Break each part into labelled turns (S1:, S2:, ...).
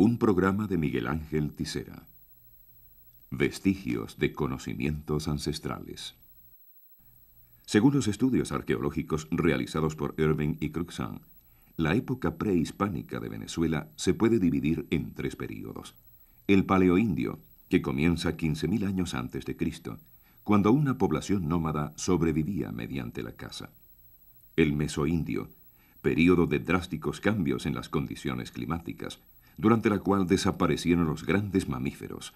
S1: Un programa de Miguel Ángel Tisera. Vestigios de conocimientos ancestrales. Según los estudios arqueológicos realizados por Irving y Cruikshank, la época prehispánica de Venezuela se puede dividir en 3 períodos. El Paleoindio, que comienza 15.000 años antes de Cristo, cuando una población nómada sobrevivía mediante la caza. El Mesoindio, período de drásticos cambios en las condiciones climáticas, durante la cual desaparecieron los grandes mamíferos.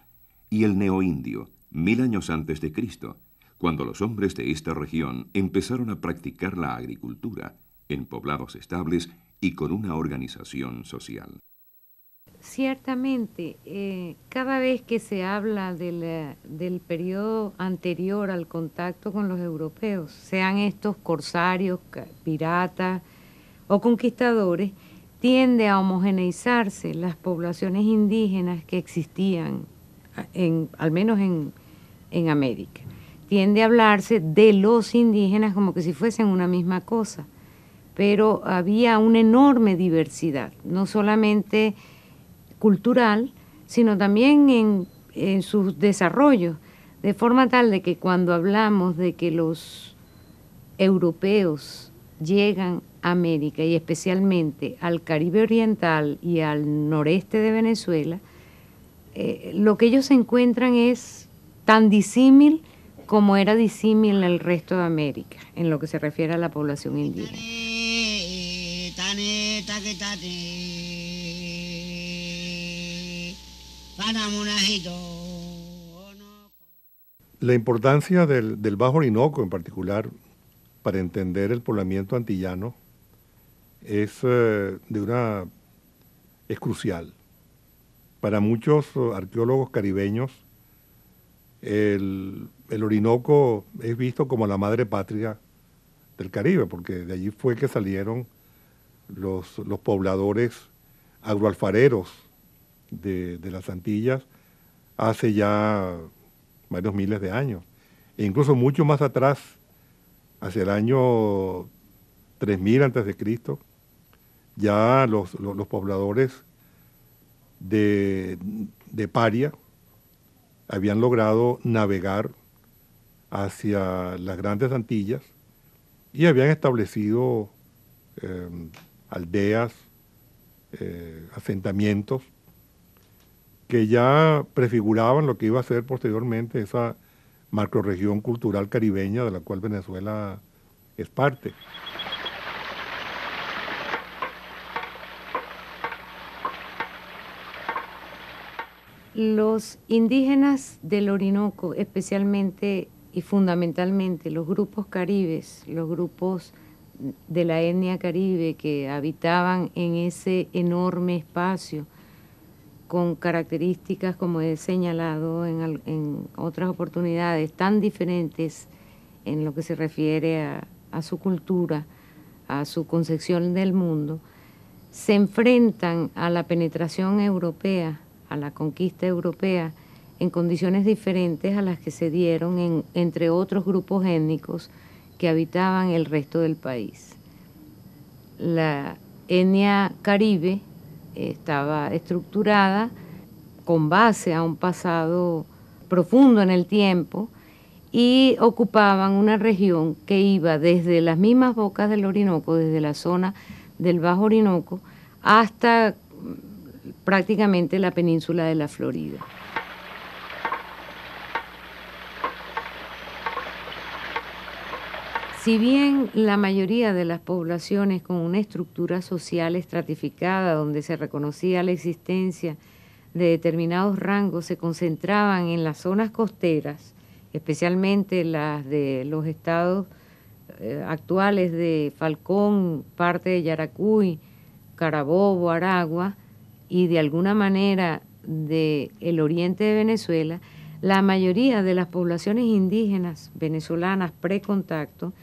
S1: Y el Neoindio, 1000 años antes de Cristo, cuando los hombres de esta región empezaron a practicar la agricultura en poblados estables y con una organización social.
S2: Ciertamente, cada vez que se habla del periodo anterior al contacto con los europeos, sean estos corsarios, piratas o conquistadores, tiende a homogeneizarse las poblaciones indígenas que existían, al menos en América. Tiende a hablarse de los indígenas como que si fuesen una misma cosa, pero había una enorme diversidad, no solamente cultural, sino también en sus desarrollos, de forma tal de que cuando hablamos de que los europeos llegan a América y especialmente al Caribe Oriental y al noreste de Venezuela, lo que ellos encuentran es tan disímil como era disímil el resto de América, en lo que se refiere a la población indígena.
S3: La importancia del Bajo Orinoco en particular para entender el poblamiento antillano es crucial. Para muchos arqueólogos caribeños, el Orinoco es visto como la madre patria del Caribe, porque de allí fue que salieron los pobladores agroalfareros de las Antillas hace ya varios miles de años, e incluso mucho más atrás, hacia el año 3000 a.C., ya los pobladores de Paria habían logrado navegar hacia las grandes Antillas y habían establecido aldeas, asentamientos que ya prefiguraban lo que iba a ser posteriormente esa macrorregión cultural caribeña de la cual Venezuela es parte.
S2: Los indígenas del Orinoco, especialmente y fundamentalmente los grupos caribes, los grupos de la etnia caribe que habitaban en ese enorme espacio, con características, como he señalado en otras oportunidades, tan diferentes en lo que se refiere a su cultura, a su concepción del mundo, se enfrentan a la penetración europea, a la conquista europea, en condiciones diferentes a las que se dieron entre otros grupos étnicos que habitaban el resto del país. La etnia caribe estaba estructurada con base a un pasado profundo en el tiempo y ocupaban una región que iba desde las mismas bocas del Orinoco, desde la zona del Bajo Orinoco, hasta prácticamente la península de la Florida. Si bien la mayoría de las poblaciones con una estructura social estratificada, donde se reconocía la existencia de determinados rangos, se concentraban en las zonas costeras, especialmente las de los estados actuales de Falcón, parte de Yaracuy, Carabobo, Aragua, y de alguna manera del oriente de Venezuela, la mayoría de las poblaciones indígenas venezolanas pre-contacto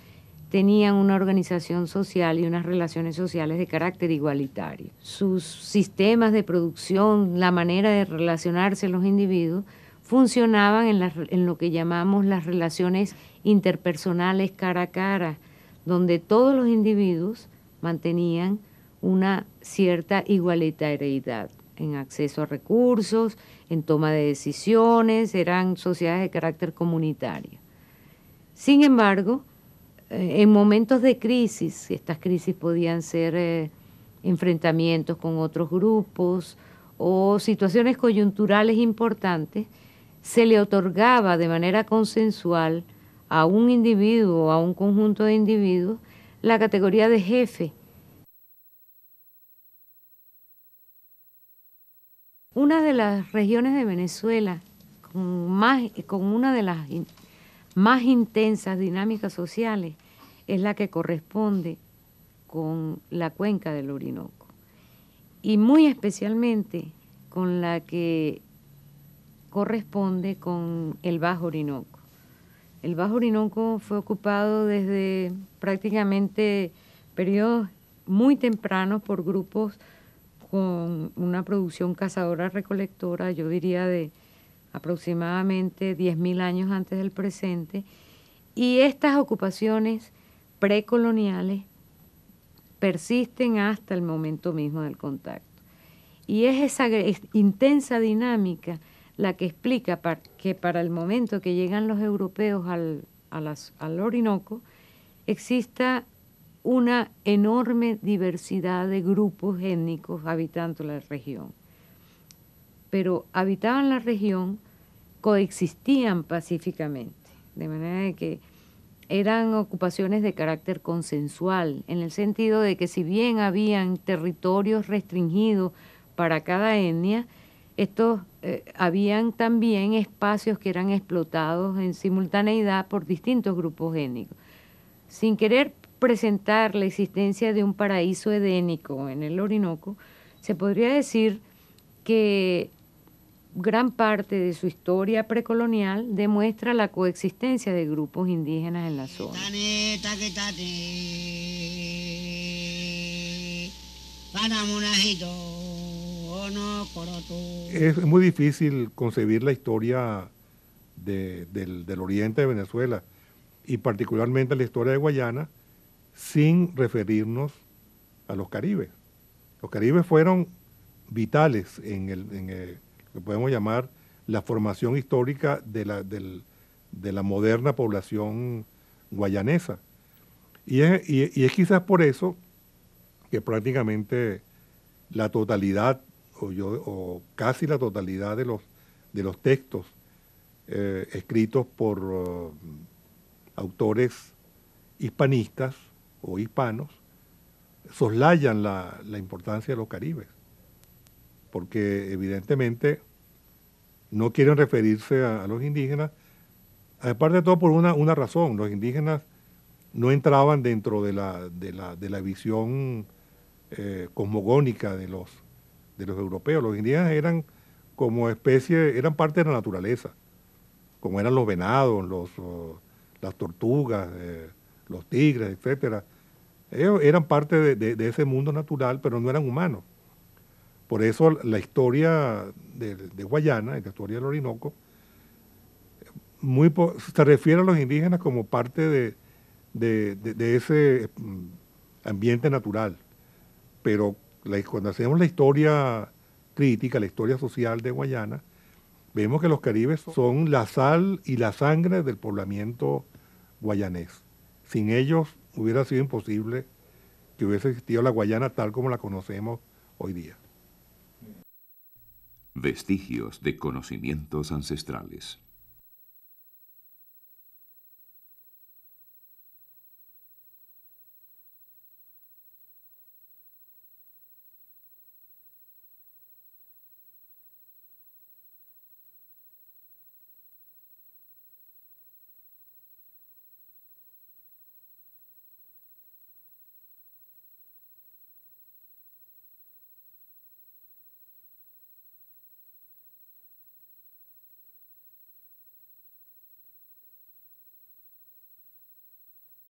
S2: tenían una organización social y unas relaciones sociales de carácter igualitario. Sus sistemas de producción, la manera de relacionarse los individuos, funcionaban en lo que llamamos las relaciones interpersonales cara a cara, donde todos los individuos mantenían una cierta igualitariedad. en acceso a recursos, en toma de decisiones, eran sociedades de carácter comunitario. Sin embargo, en momentos de crisis, estas crisis podían ser enfrentamientos con otros grupos o situaciones coyunturales importantes, se le otorgaba de manera consensual a un individuo o a un conjunto de individuos la categoría de jefe. Una de las regiones de Venezuela con una de las más intensas dinámicas sociales es la que corresponde con la cuenca del Orinoco y muy especialmente con la que corresponde con el Bajo Orinoco. El Bajo Orinoco fue ocupado desde prácticamente periodos muy tempranos por grupos con una producción cazadora-recolectora, yo diría de aproximadamente 10.000 años antes del presente, y estas ocupaciones precoloniales persisten hasta el momento mismo del contacto. Y es esa intensa dinámica la que explica que para el momento que llegan los europeos al Orinoco exista una enorme diversidad de grupos étnicos habitando la región. Pero habitaban la región, coexistían pacíficamente, de manera de que eran ocupaciones de carácter consensual, en el sentido de que si bien habían territorios restringidos para cada etnia, estos habían también espacios que eran explotados en simultaneidad por distintos grupos étnicos. Sin querer presentar la existencia de un paraíso edénico en el Orinoco, se podría decir que gran parte de su historia precolonial demuestra la coexistencia de grupos indígenas en la zona.
S3: Es muy difícil concebir la historia del oriente de Venezuela y particularmente la historia de Guayana sin referirnos a los caribes. Los caribes fueron vitales en lo que podemos llamar la formación histórica de la moderna población guayanesa. Y es quizás por eso que prácticamente la totalidad o casi la totalidad de los textos escritos por autores hispanistas o hispanos soslayan la importancia de los caribes, porque evidentemente no quieren referirse a los indígenas, aparte de todo por una razón: los indígenas no entraban dentro de la visión cosmogónica de los europeos. Los indígenas eran como especie, eran parte de la naturaleza, como eran los venados, las tortugas, los tigres, etcétera. Ellos eran parte de ese mundo natural, pero no eran humanos. Por eso la historia de Guayana, la historia del Orinoco, se refiere a los indígenas como parte de ese ambiente natural. Pero cuando hacemos la historia crítica, la historia social de Guayana, vemos que los caribes son la sal y la sangre del poblamiento guayanés. Sin ellos hubiera sido imposible que hubiese existido la Guayana tal como la conocemos hoy día.
S1: Vestigios de conocimientos ancestrales.